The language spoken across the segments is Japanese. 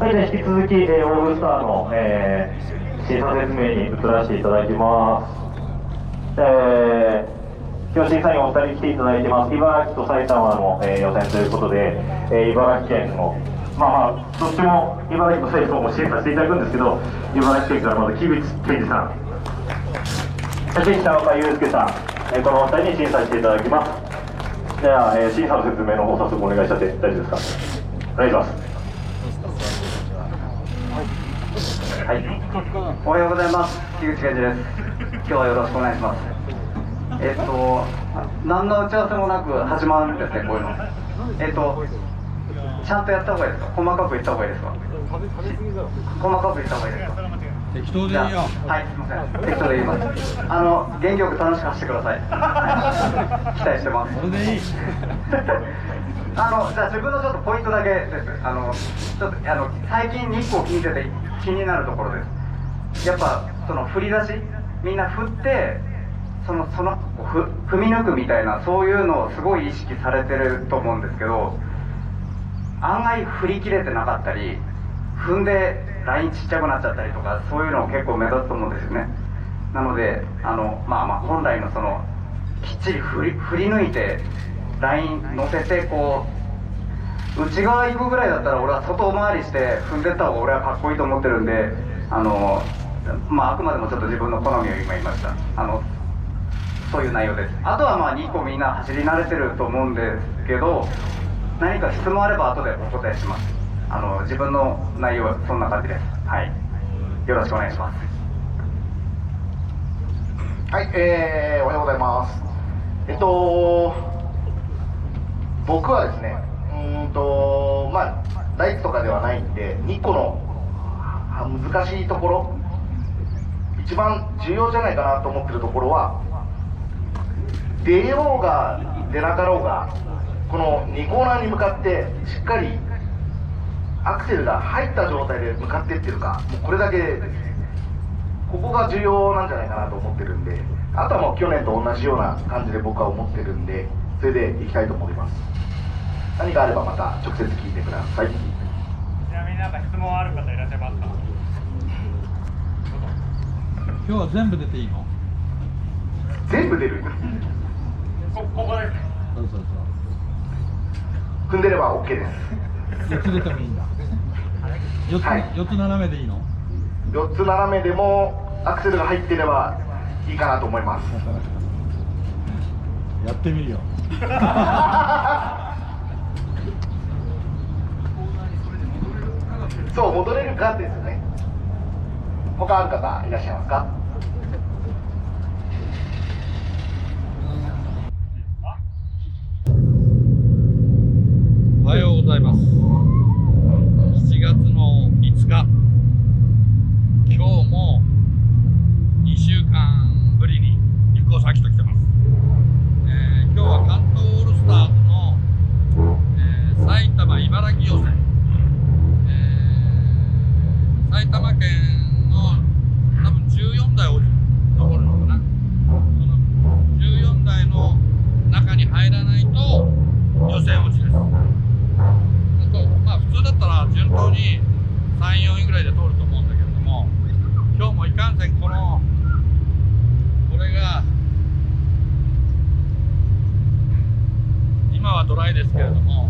はい、では引き続き、オールスターの、審査説明に移らせていただきます。今日審査員お二人来ていただいてます。茨城と埼玉の、予選ということで、茨城県のどっちも茨城と埼玉も審査していただくんですけど、茨城県からまず木口健二さん、そして北岡祐介さん、このお二人に審査していただきます。では、審査の説明の方早速お願いしちゃって大丈夫ですか。お願いします。はい、おはようございます。木口健二です。今日はよろしくお願いします。何の打ち合わせもなく始まるんですね、こういうの。ちゃんとやった方がいいですか。細かく言った方がいいですか。細かく言った方がいいですか。適当でいいよ。はい、すみません。適当で言います。元気よく楽しく走ってください。期待してます。それでいい。じゃあ自分のちょっとポイントだけです。ちょっと最近日光聞いてて気になるところです。やっぱその振り出し、みんな振って踏み抜くみたいな、そういうのをすごい意識されてると思うんですけど、案外振り切れてなかったり、踏んでラインちっちゃくなっちゃったりとか、そういうの結構目立つと思うんですよね。なので本来のきっちり振り抜いてライン乗せて、こう内側行くぐらいだったら俺は外回りして踏んでった方が俺はかっこいいと思ってるんで、あくまでもちょっと自分の好みを今言いました。そういう内容です。あとは日光みんな走り慣れてると思うんですけど、何か質問あれば後でお答えします。自分の内容はそんな感じです。はい、よろしくお願いします。はい、おはようございます。僕はですね、ライツとかではないんで、2個の難しいところ、一番重要じゃないかなと思ってるところは、出ようが出なかろうが、この2コーナーに向かってしっかりアクセルが入った状態で向かっていってるか、もうこれだけです。ここが重要なんじゃないかなと思ってるんで、あとはもう去年と同じような感じで僕は思ってるんで、それでいきたいと思います。何かあればまた直接聞いてください。ちなみに何か質問ある方いらっしゃいますか。今日は全部出ていいの？全部出る。ここです。そうそう踏んでれば OK です。そう。4つ出てもいいんだ。はい、4つ斜めでいいの？4つ斜めでもアクセルが入ってればいいかなと思います。やってみるよ。そう、戻れるかですね。他ある方いらっしゃいますか？おはようございます。7月の5日、今日も2週間ぶりに日光サーキット来てます。今日は関東オールスターズの、埼玉茨城予選、埼玉県の多分14台残るのかな。その14台の中に入らないと予選落ちです。普通だったら順当に3、4位ぐらいで通ると思うんだけれども、今日もいかんせんこれが今はドライですけれども、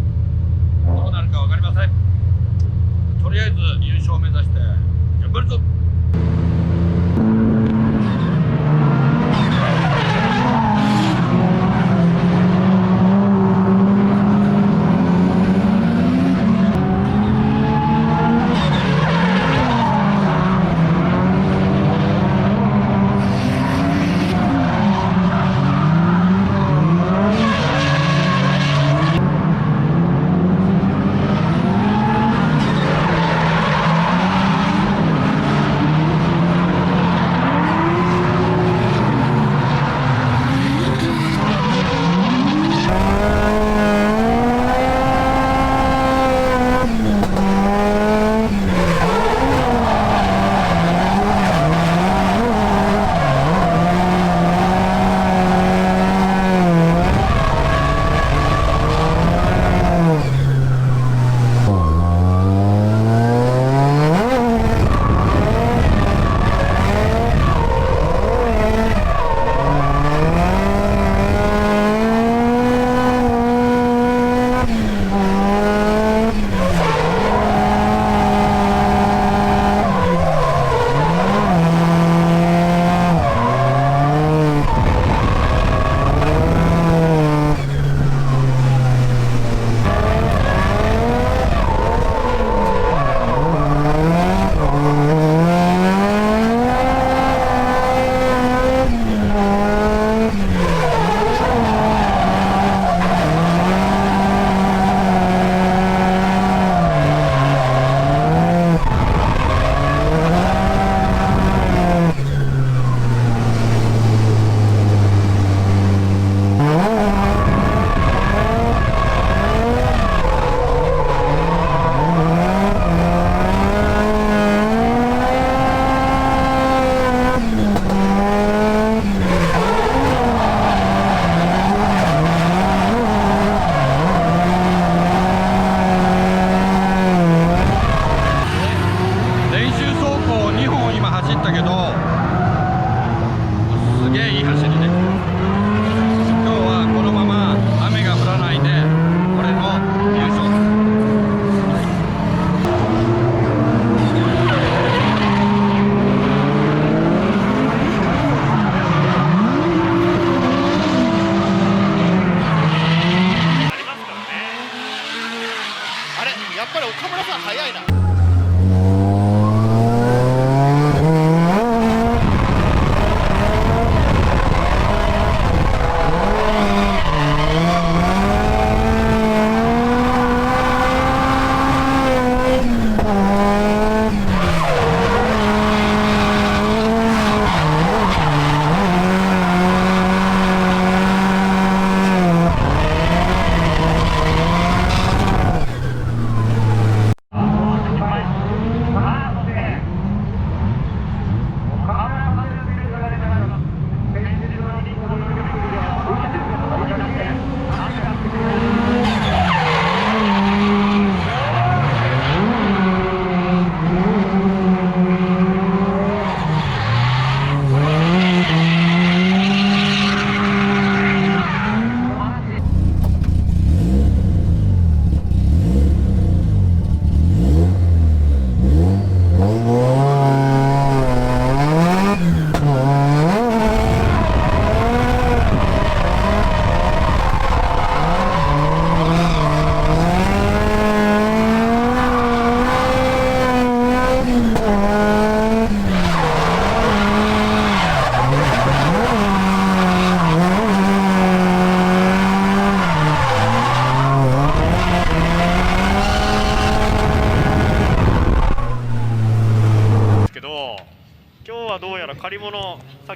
どうなるか分かりません。とりあえず優勝を目指して頑張るぞ。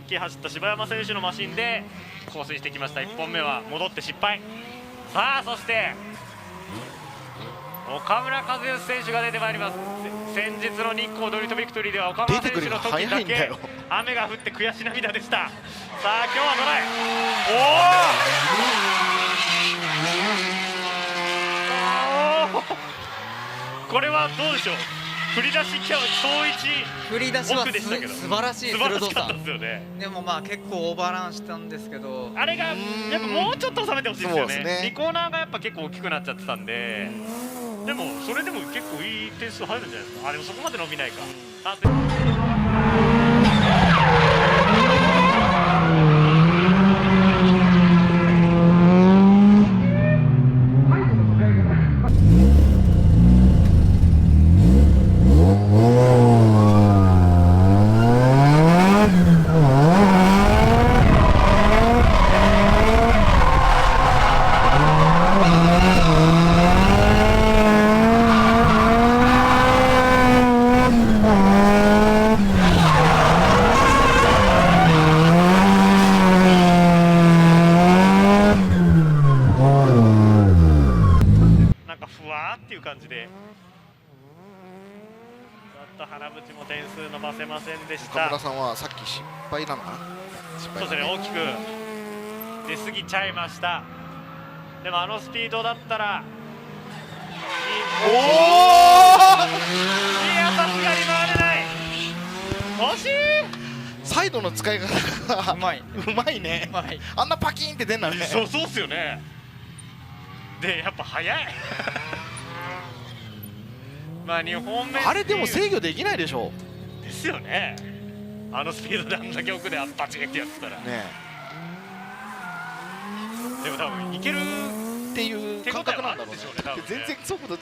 っき走った柴山選手のマシンで放水してきました。1本目は戻って失敗。さあそして岡村和義選手が出てまいります。先日の日光ドリートビクトリーでは岡村選手の時だけ雨が降って悔し涙でした。さあ今日はトライ。おおこれはどうでしょう。振り出し今日振り出しは素晴らしい鋭さですよね。でもまあ結構オーバーランしたんですけど、あれがやっぱもうちょっと収めてほしいですよね。そうですね2コーナーがやっぱ結構大きくなっちゃってたんで、でもそれでも結構いい点数入るんじゃないですか。あでもそこまで伸びないか。っていう感じで、ちょっと花淵も点数伸ばせませんでした。岡村さんはさっき失敗なのかな。そうですね、大きく出過ぎちゃいました。でもあのスピードだったらおおいやさすがに回れない。惜しい。サイドの使い方がうまいね。うまい。あんなパキーンって出んのね。そうっすよね。でやっぱ速いまあ2本目あれでも制御できないでしょ。ですよね。あのスピードであんだけ奥でバチってやってたらね。でも多分いけるっていう感覚なんだろうね。だって全然速度違う。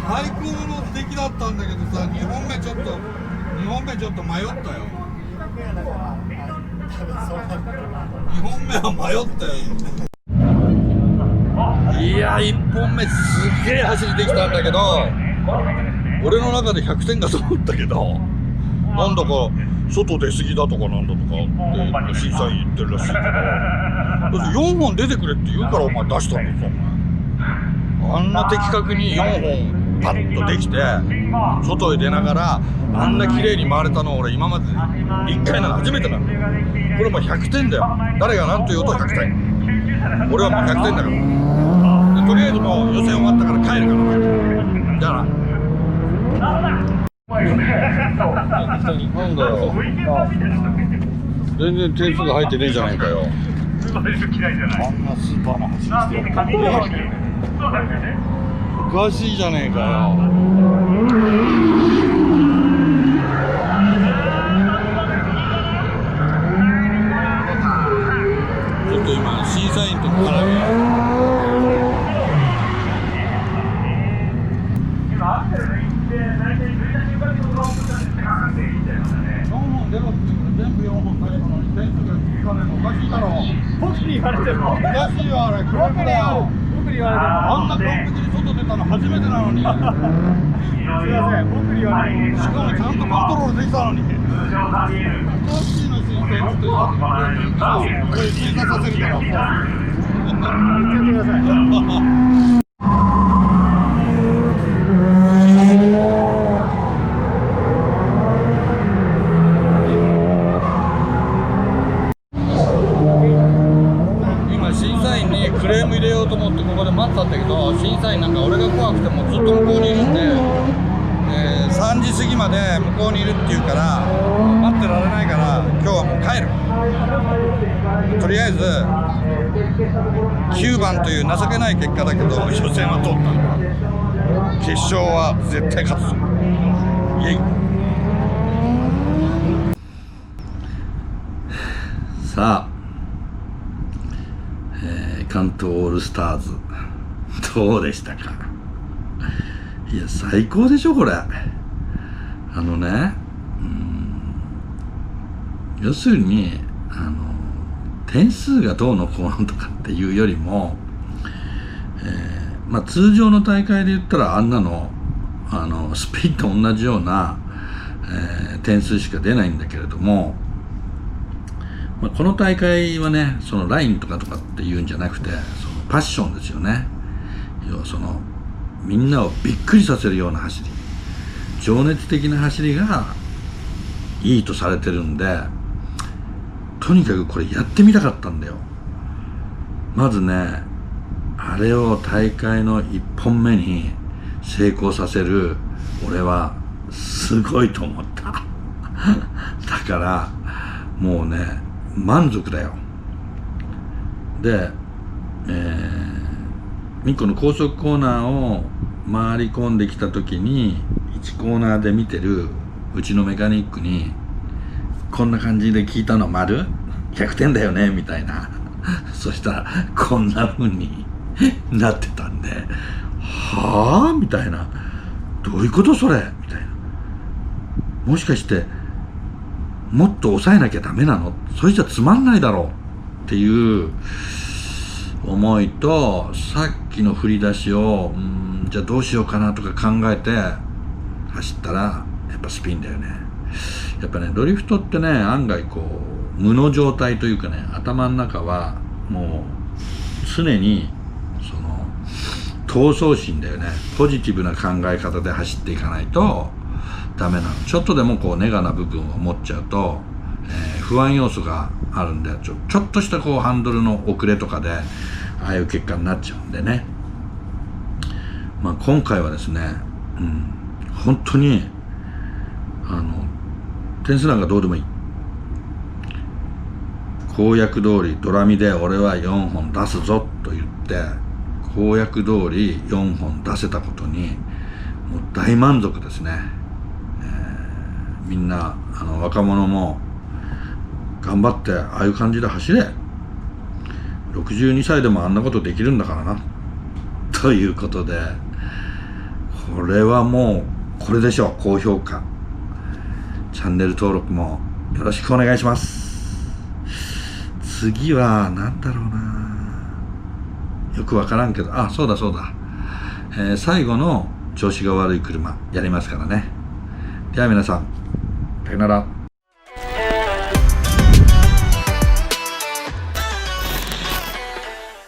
最高の出来だったんだけどさ、2本目ちょっと迷ったよ。2本目は迷ったよ。いや、1本目すげえ走りできたんだけど、俺の中で100点かと思ったけど、なんだか外出過ぎだとかなんだとかって審査員言ってるらしいけど、だって4本出てくれって言うからお前出したんだぞ。あんな的確に4本パッとできて外へ出ながらあんな綺麗に回れたの俺今まで1回なの初めてなの。これもう100点だよ。誰が何と言おうと100点。俺はもう100点だから。でとりあえずもう予選終わったから帰るから。じゃあな。なんだよ。全然点数が入ってねえじゃないかよ。あんなスーパーな走りしてる。おかしいじゃねえかよ。ちょっと今審査員と絡み4本出ろって言うから全部4本出ればのに点数がつかないのおかしいだろ。僕に言われてもおかしいよ。あれクレームだよ。僕に言われてもあんな完璧に外出たの初めてなのに。すいません、僕に言われてもしかもちゃんとコントロールできたのに。おかしいの審査員ってこれ審査させるからもう言ってください。際なんか俺が怖くてもずっと向こうにいるんで、3時過ぎまで向こうにいるっていうから待ってられないから今日はもう帰る。とりあえず9番という情けない結果だけど予選は通ったんだ。決勝は絶対勝つぞ。イエイ。さあ、関東オールスターズどうでしたか。いや最高でしょこれ。要するに点数がどうのこうのとかっていうよりも、通常の大会で言ったらあんなのスペインと同じような、点数しか出ないんだけれども、この大会はね、そのラインとかっていうんじゃなくて、そのパッションですよね。要はそのみんなをびっくりさせるような走り、情熱的な走りがいいとされてるんで、とにかくこれやってみたかったんだよ。まずね、あれを大会の1本目に成功させる俺はすごいと思っただからもうね満足だよ。で、2個の高速コーナーを回り込んできた時に1コーナーで見てるうちのメカニックにこんな感じで聞いたの丸100点だよねみたいなそしたらこんな風になってたんで、はぁみたいな、どういうことそれみたいな、もしかしてもっと抑えなきゃダメなの、それじゃつまんないだろうっていう思いと、さっきの振り出しをじゃあどうしようかなとか考えて走ったらやっぱスピンだよね。やっぱねドリフトってね案外こう無の状態というかね、頭の中はもう常にその闘争心だよね。ポジティブな考え方で走っていかないとダメなの。ちょっとでもこうネガな部分を持っちゃうと、不安要素があるんで、ちょっとしたこうハンドルの遅れとかでああいう結果になっちゃうんでね。今回はですね、本当に点数なんかどうでもいい。公約通りドラミで俺は4本出すぞと言って公約通り4本出せたことにもう大満足ですね。みんな若者も頑張ってああいう感じで走れ、62歳でもあんなことできるんだからなということで、これはもうこれでしょう。高評価、チャンネル登録もよろしくお願いします。次は何だろうな、よくわからんけど、そうだ、最後の調子が悪い車やりますからね。では皆さん、さよなら。